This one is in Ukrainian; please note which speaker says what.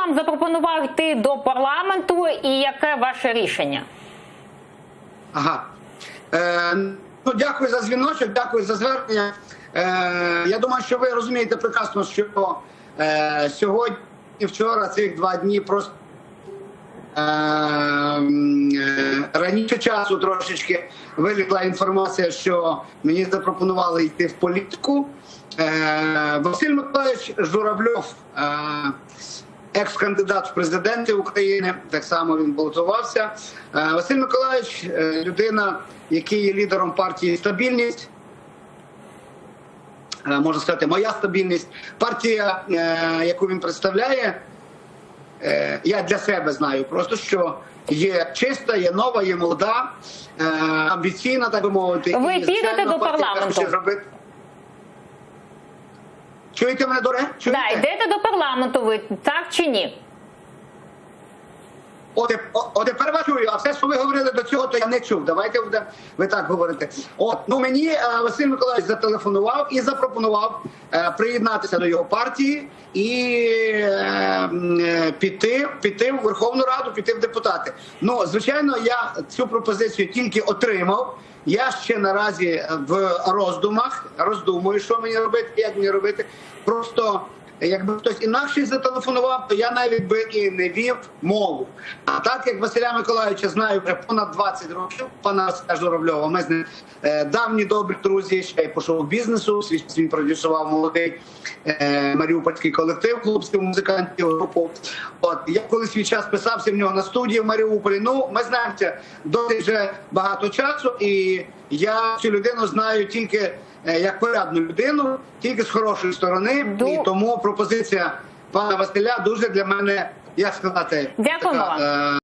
Speaker 1: вам запропонував йти до парламенту і яке ваше рішення?
Speaker 2: Ага. Ну, дякую за дзвіночок, дякую за звернення. Я думаю, що ви розумієте прекрасно, що сьогодні, вчора, цих 2 дні просто раніше часу трошечки вилізла інформація, що мені запропонували йти в політику. Василь Миколайович Журавльов, екс-кандидат в президенти України, так само він балотувався. Василь Миколайович – людина, який є лідером партії «Стабільність». Можна сказати, моя стабільність. Партія, яку він представляє, я для себе знаю просто, що є чиста, є нова, є молода, амбіційна, так би мовити.
Speaker 1: Ви підете до парламенту?
Speaker 2: Чуєте мене, Доре?
Speaker 1: Так, йдете до парламенту ви, так чи ні?
Speaker 2: От тепер вас чую, а все, що ви говорили до цього, то я не чув. Давайте ви так говорите. Мені Василь Миколайович зателефонував і запропонував приєднатися до його партії і піти в Верховну Раду, піти в депутати. Ну, звичайно, я цю пропозицію тільки отримав. Я ще наразі в роздумах, роздумую, що мені робити, як мені робити. Просто якби хтось інакший зателефонував, то я навіть би і не вів мову. А так як Василя Миколайовича знаю вже понад 20 років, пана Василя Журавльова, ми з ним давні добрі друзі, ще й по шоу-бізнесу, він продюсував молодий маріупольський колектив хлопців, музикантів, групу. Я колись свій час писався в нього на студії в Маріуполі. Ну, ми знаємося досить вже багато часу, і я цю людину знаю тільки як порядну людину, тільки з хорошої сторони, і тому пропозиція пана Василя дуже для мене, як сказати,
Speaker 1: дякую вам.